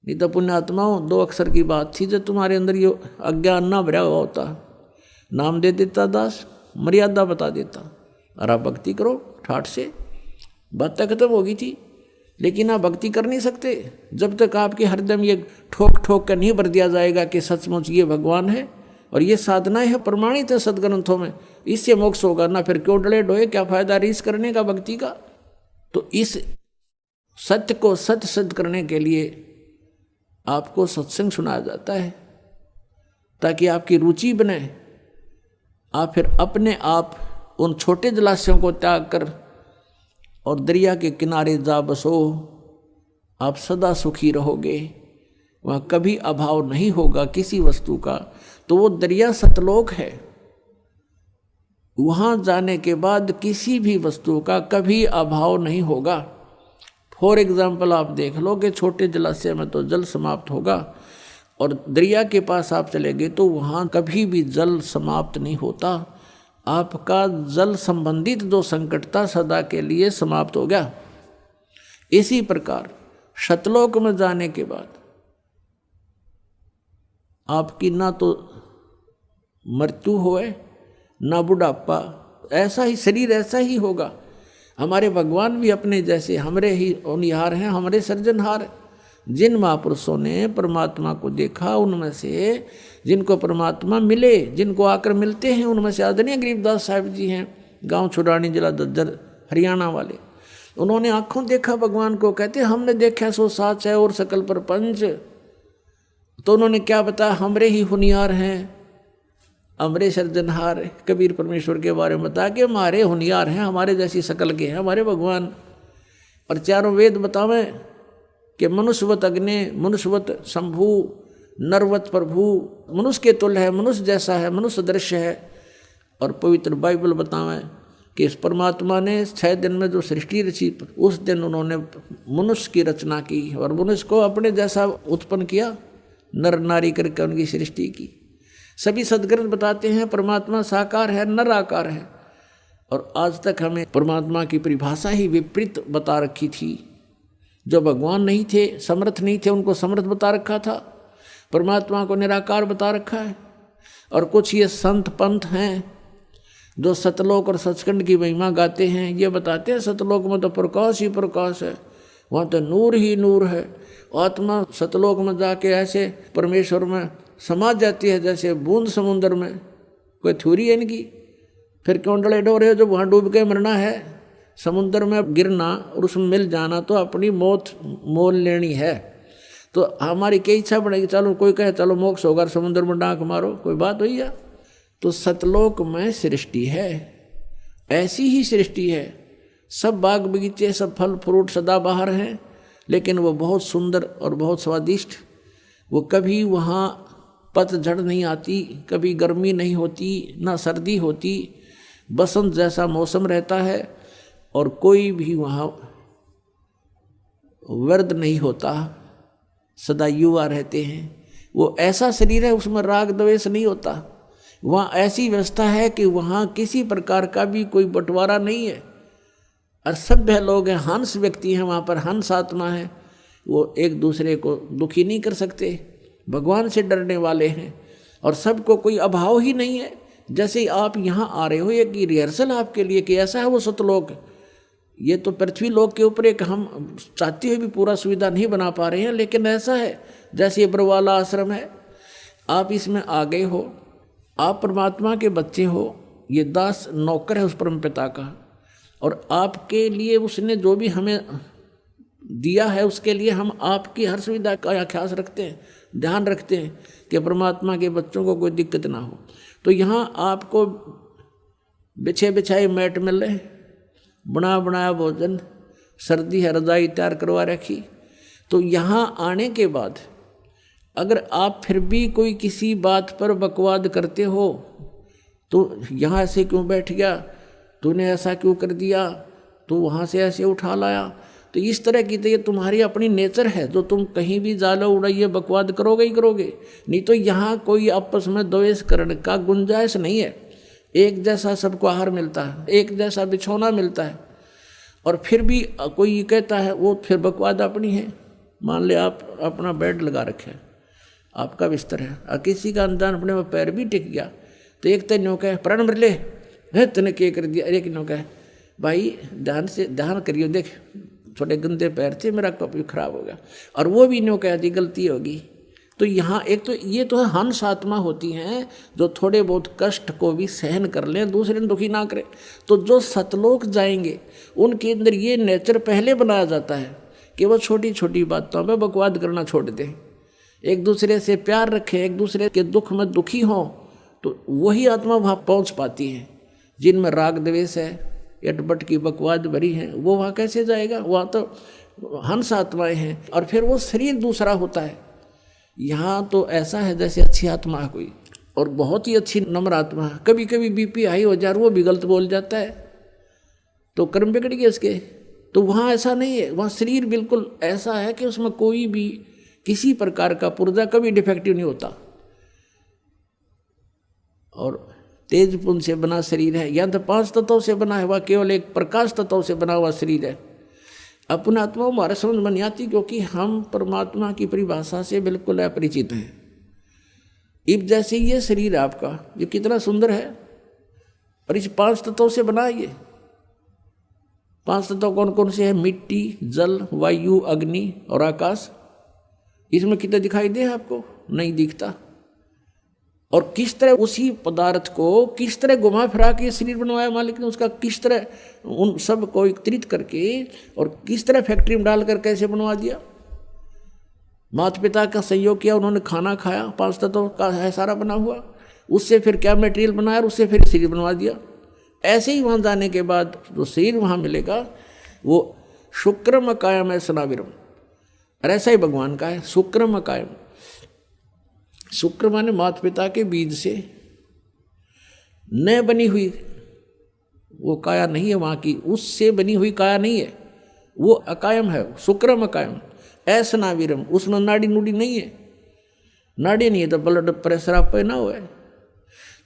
नहीं तो पुण्यात्माओं 2 अक्षर की बात थी, जब तुम्हारे अंदर ये अज्ञान ना भरा हुआ होता, नाम दे देता दास, मर्यादा बता देता और आप भक्ति करो ठाठ से, बात तक खत्म होगी थी। लेकिन आप भक्ति कर नहीं सकते जब तक आपके हरदम ये ठोक ठोक कर नहीं भर दिया जाएगा कि सचमुच ये भगवान है और ये साधना है, प्रमाणित है सदग्रंथों में, इससे मोक्ष होगा ना। फिर क्यों डले डोए, क्या फायदा रीस करने का भक्ति का। तो इस सत्य को सत्य सिद्ध करने के लिए आपको सत्संग सुनाया जाता है, ताकि आपकी रुचि बने। आप फिर अपने आप उन छोटे जलाशयों को त्याग कर और दरिया के किनारे जा बसो, आप सदा सुखी रहोगे, वहाँ कभी अभाव नहीं होगा किसी वस्तु का। तो वो दरिया सतलोक है, वहाँ जाने के बाद किसी भी वस्तु का कभी अभाव नहीं होगा। फॉर एग्जाम्पल आप देख लो कि छोटे जलाशय में तो जल समाप्त होगा, और दरिया के पास आप चले गए तो वहाँ कभी भी जल समाप्त नहीं होता। आपका जल संबंधित जो संकट था सदा के लिए समाप्त हो गया। इसी प्रकार सतलोक में जाने के बाद आपकी ना तो मृत्यु होए ना बुढ़ापा, ऐसा ही शरीर ऐसा ही होगा। हमारे भगवान भी अपने जैसे हमरे ही होनहार हैं, हमारे सृजनहार। जिन महापुरुषों ने परमात्मा को देखा, उनमें से जिनको परमात्मा मिले, जिनको आकर मिलते हैं, उनमें से आदरणीय गरीबदास साहिब जी हैं, गांव छुड़ानी जिला दद्दर हरियाणा वाले। उन्होंने आंखों देखा भगवान को, कहते हमने देखा सो साच है और सकल प्रपंच। तो उन्होंने क्या बताया, हमरे ही होनहार हैं, हमरे सृजनहार। कबीर परमेश्वर के बारे में बता के हमारे होनहार हैं, हमारे जैसी शकल के हैं हमारे भगवान। और चारों वेद बतावें कि मनुष्यवत अग्नि, मनुष्यवत शंभु, नरवत प्रभु, मनुष्य के तुल्य है, मनुष्य जैसा है, मनुष्य दृश्य है। और पवित्र बाइबल बतावें कि इस परमात्मा ने 6 दिन में जो सृष्टि रची, उस दिन उन्होंने मनुष्य की रचना की और मनुष्य को अपने जैसा उत्पन्न किया, नर नारी करके उनकी सृष्टि की। सभी सदग्रंथ बताते हैं परमात्मा साकार है, नर आकार है। और आज तक हमें परमात्मा की परिभाषा ही विपरीत बता रखी थी। जो भगवान नहीं थे, समर्थ नहीं थे, उनको समर्थ बता रखा था। परमात्मा को निराकार बता रखा है। और कुछ ये संत पंथ हैं जो सतलोक और सचखंड की महिमा गाते हैं, ये बताते हैं सतलोक में तो प्रकाश ही प्रकाश है, वहाँ तो नूर ही नूर है। आत्मा सतलोक में जाके ऐसे परमेश्वर में समा जाती है जैसे बूंद समुद्र में। कोई थ्योरी है इनकी। फिर क्यों डले डोरे, जो वहाँ डूब के मरना है, समुद्र में गिरना और उसमें मिल जाना तो अपनी मौत मोल लेनी है। तो हमारी क्या इच्छा बढ़ेगी, चलो कोई कहे चलो मोक्ष होगा, समुद्र में डांक मारो, कोई बात हुई है। तो सतलोक में सृष्टि है, ऐसी ही सृष्टि है। सब बाग बगीचे, सब फल फ्रूट सदाबहार हैं, लेकिन वो बहुत सुंदर और बहुत स्वादिष्ट। वो कभी वहाँ पतझड़ नहीं आती, कभी गर्मी नहीं होती, ना सर्दी होती, बसंत जैसा मौसम रहता है। और कोई भी वहाँ वर्द नहीं होता, सदा युवा रहते हैं। वो ऐसा शरीर है, उसमें राग द्वेष नहीं होता। वहाँ ऐसी व्यवस्था है कि वहाँ किसी प्रकार का भी कोई बंटवारा नहीं है। और सभ्य लोग हैं, हंस व्यक्ति हैं, वहाँ पर हंस आत्मा है, वो एक दूसरे को दुखी नहीं कर सकते, भगवान से डरने वाले हैं। और सबको कोई अभाव ही नहीं है। जैसे आप यहाँ आ रहे हो, एक रिहर्सल आपके लिए कि ऐसा है वो सतलोक। ये तो पृथ्वी लोक के ऊपर एक हम चाहते हुए भी पूरा सुविधा नहीं बना पा रहे हैं, लेकिन ऐसा है जैसे ये बरवाला आश्रम है, आप इसमें आ गए हो, आप परमात्मा के बच्चे हो, ये दास नौकर है उस परम पिता का। और आपके लिए उसने जो भी हमें दिया है, उसके लिए हम आपकी हर सुविधा का ख्याल रखते हैं, ध्यान रखते हैं कि परमात्मा के बच्चों को कोई दिक्कत ना हो। तो यहाँ आपको बिछे बिछाए मैट मिल रहे, बना बनाया भोजन, सर्दी है रजाई तैयार करवा रखी। तो यहाँ आने के बाद अगर आप फिर भी कोई किसी बात पर बकवाद करते हो, तो यहाँ ऐसे क्यों बैठ गया, तूने ऐसा क्यों कर दिया, तो वहाँ से ऐसे उठा लाया, तो इस तरह की तो ये तुम्हारी अपनी नेचर है, जो तुम कहीं भी जालो उड़ाइए बकवाद करोगे ही करोगे। नहीं तो यहाँ कोई आपस में द्वेष करने का गुंजाइश नहीं है। एक जैसा सबको आहार मिलता है, एक जैसा बिछौना मिलता है। और फिर भी कोई कहता है वो फिर बकवाद अपनी है। मान ले आप अपना बेड लगा रखे, आपका बिस्तर है, और किसी का अनजान अपने में पैर भी टिक गया, तो एक तो न्यों कहे प्राण मर ले, तने क्या कर दिया, एक न्यों कहे भाई ध्यान करियो, देख थोड़े गंदे पैर थे, मेरा कप खराब हो गया, और वो भी न्यों कहती गलती होगी। तो यहाँ एक तो ये तो हंस आत्मा होती हैं जो थोड़े बहुत कष्ट को भी सहन कर लें, दूसरे ने दुखी ना करें। तो जो सतलोक जाएंगे उनके अंदर ये नेचर पहले बनाया जाता है कि वो छोटी छोटी बातों में बकवाद करना छोड़ दें, एक दूसरे से प्यार रखें, एक दूसरे के दुख में दुखी हों। तो वही आत्मा वहाँ पहुँच पाती है। जिनमें राग द्वेष है, अटपट की बकवाद भरी है, वो वहाँ कैसे जाएगा? वहाँ तो हंस आत्माएं हैं, और फिर वो शरीर दूसरा होता है। यहाँ तो ऐसा है जैसे अच्छी आत्मा है कोई, और बहुत ही अच्छी नम्र आत्मा है। कभी कभी बीपी हाई हो जाए, वो भी गलत बोल जाता है, तो कर्म बिगड़ गए उसके। तो वहाँ ऐसा नहीं है, वहाँ शरीर बिल्कुल ऐसा है कि उसमें कोई भी किसी प्रकार का पुर्जा कभी डिफेक्टिव नहीं होता, और तेज पुंज से बना शरीर है। या तो 5 तत्वों से बना है, वह केवल एक प्रकाश तत्व से बना हुआ शरीर है। अपना आत्मा हमारे समझ में नहीं आती, क्योंकि हम परमात्मा की परिभाषा से बिल्कुल अपरिचित हैं। इब जैसे ये शरीर आपका, ये कितना सुंदर है, और इस 5 तत्वों से बना है। ये 5 तत्व कौन कौन से हैं? मिट्टी, जल, वायु, अग्नि और आकाश। इसमें कितना दिखाई दे आपको? नहीं दिखता। और किस तरह उसी पदार्थ को किस तरह घुमा फिरा के शरीर बनवाया मालिक ने, उसका किस तरह उन सब को एकत्रित करके और किस तरह फैक्ट्री में डालकर कैसे बनवा दिया। माता पिता का सहयोग किया, उन्होंने खाना खाया, 5 तत्वों का है सारा बना हुआ, उससे फिर क्या मटेरियल बनाया, उससे फिर शरीर बनवा दिया। ऐसे ही वहाँ जाने के बाद जो शरीर वहाँ मिलेगा वो शुक्रम कायम है सनाविरम, और ऐसा ही भगवान का है शुक्रम कायम। शुक्र माने माता पिता के बीज से न बनी हुई वो काया नहीं है, वहाँ की उससे बनी हुई काया नहीं है, वो अकायम है, शुक्रम अकायम। ऐसा नाविरम, उसमें नाड़ी नूड़ी नहीं है, नाड़ी नहीं है तो ब्लड प्रेशर आप पे ना हो।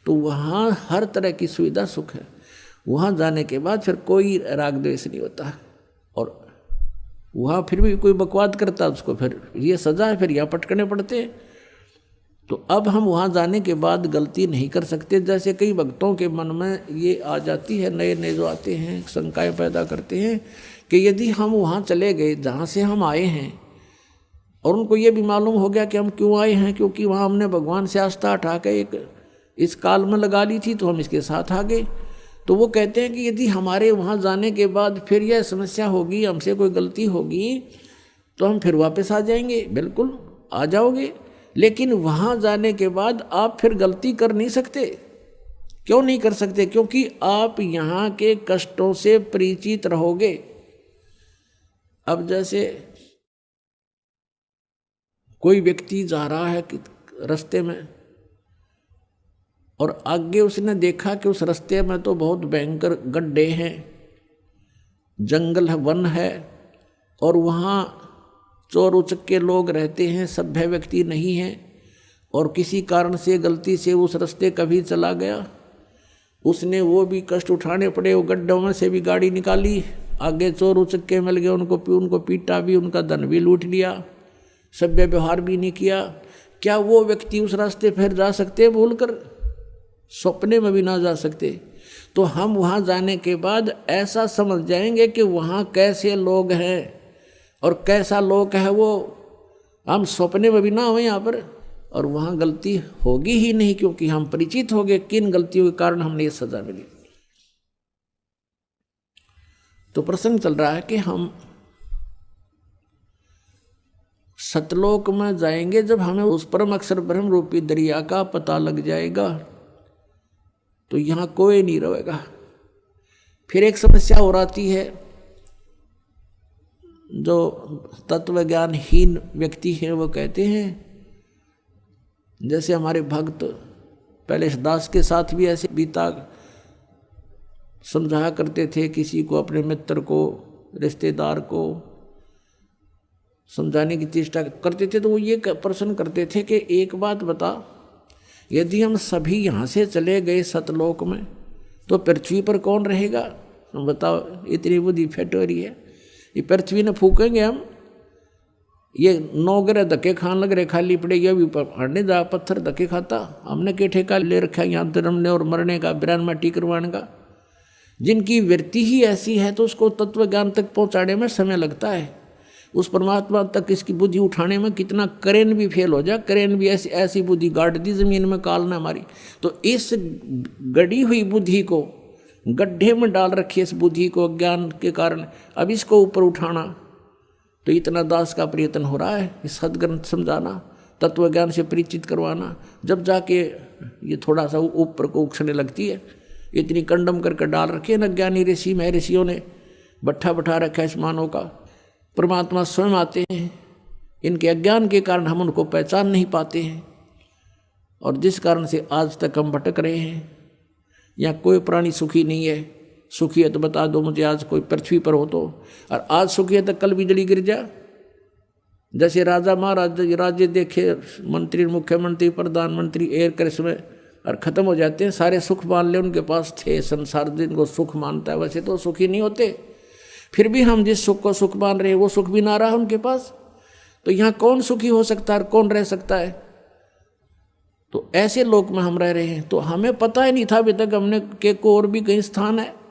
तो वहाँ हर तरह की सुविधा सुख है। वहाँ जाने के बाद फिर कोई राग द्वेष नहीं होता, और वहाँ फिर भी कोई बकवाद करता उसको फिर ये सजा है, फिर यहाँ पटकने पड़ते हैं। तो अब हम वहाँ जाने के बाद गलती नहीं कर सकते। जैसे कई भक्तों के मन में ये आ जाती है, नए नए जो आते हैं शंकाएं पैदा करते हैं कि यदि हम वहाँ चले गए जहाँ से हम आए हैं, और उनको ये भी मालूम हो गया कि हम क्यों आए हैं, क्योंकि वहाँ हमने भगवान से आस्था उठा के एक इस काल में लगा ली थी, तो हम इसके साथ आ गए। तो वो कहते हैं कि यदि हमारे वहाँ जाने के बाद फिर यह समस्या होगी, हमसे कोई गलती होगी, तो हम फिर वापस आ जाएंगे। बिल्कुल आ जाओगे, लेकिन वहाँ जाने के बाद आप फिर गलती कर नहीं सकते। क्यों नहीं कर सकते? क्योंकि आप यहाँ के कष्टों से परिचित रहोगे। अब जैसे कोई व्यक्ति जा रहा है रास्ते में, और आगे उसने देखा कि उस रास्ते में तो बहुत भयंकर गड्ढे हैं, जंगल है, वन है, और वहाँ चोर उचक्के लोग रहते हैं, सभ्य व्यक्ति नहीं हैं, और किसी कारण से गलती से उस रास्ते कभी चला गया, उसने वो भी कष्ट उठाने पड़े, वो गड्ढों में से भी गाड़ी निकाली, आगे चोर उचक्के मिल गए, उनको पीटा भी, उनका धन भी लूट लिया, सभ्य व्यवहार भी नहीं किया। क्या वो व्यक्ति उस रास्ते फिर जा सकते भूल कर? सपने में भी ना जा सकते। तो हम वहाँ जाने के बाद ऐसा समझ जाएंगे कि वहाँ कैसे लोग हैं और कैसा लोग है वो, हम सपने में भी ना हो यहाँ पर। और वहाँ गलती होगी ही नहीं, क्योंकि हम परिचित हो गए किन गलतियों के कारण हमने ये सजा मिली। तो प्रसंग चल रहा है कि हम सतलोक में जाएंगे जब हमें उस परम अक्षर ब्रह्म रूपी दरिया का पता लग जाएगा, तो यहाँ कोई नहीं रहेगा। फिर एक समस्या और आती है, जो तत्व ज्ञानहीन व्यक्ति हैं वो कहते हैं, जैसे हमारे भक्त पहले दास के साथ भी ऐसे बीता समझाया करते थे, किसी को, अपने मित्र को, रिश्तेदार को समझाने की चेष्टा करते थे, तो वो ये प्रश्न करते थे कि एक बात बता, यदि हम सभी यहाँ से चले गए सतलोक में, तो पृथ्वी पर कौन रहेगा? बताओ, इतनी बुद्धि फेट हो रही है, ये पृथ्वी ने फूकेंगे हम, ये 9 ग्रह धक्के खान लग रहे, खाली पड़ेगी अभी हटने जा, पत्थर धक्के खाता। हमने के ठेका ले रखा है यहाँ जन्मने और मरने का, बिरान माटी करवाने का। जिनकी वृत्ति ही ऐसी है तो उसको तत्व ज्ञान तक पहुँचाने में समय लगता है। उस परमात्मा तक इसकी बुद्धि उठाने में कितना करेन भी फेल हो जाए, करेन भी ऐसी ऐसी बुद्धि गाड़ दी जमीन में काल ने हमारी। तो इस गड़ी हुई बुद्धि को गड्ढे में डाल रखी, इस बुद्धि को अज्ञान के कारण, अब इसको ऊपर उठाना तो इतना दास का प्रयत्न हो रहा है। इस सदग्रंथ समझाना, तत्व ज्ञान से परिचित करवाना, जब जाके ये थोड़ा सा ऊपर को उछलने लगती है। इतनी कंडम करके डाल रखे न ज्ञानी ऋषि में ऋषियों ने भट्ठा बैठा रखा है इस मानव का। परमात्मा स्वयं आते हैं, इनके अज्ञान के कारण हम उनको पहचान नहीं पाते हैं, और जिस कारण से आज तक हम भटक रहे हैं। यहाँ कोई प्राणी सुखी नहीं है। सुखी है तो बता दो मुझे, आज कोई पृथ्वी पर हो तो। और आज सुखी है तो कल बिजली गिर जा। जैसे राजा महाराज राज्य देखे, मंत्री मुख्यमंत्री प्रधानमंत्री एक करिश्मे और ख़त्म हो जाते हैं, सारे सुख मान ले उनके पास थे। संसार जिनको सुख मानता है वैसे तो सुखी नहीं होते, फिर भी हम जिस सुख को सुख मान रहे हैं वो सुख भी ना रहा उनके पास। तो यहाँ कौन सुखी हो सकता है और कौन रह सकता है? तो ऐसे लोक में हम रह रहे हैं। तो हमें पता ही नहीं था अभी तक हमने के को और भी कहीं स्थान है।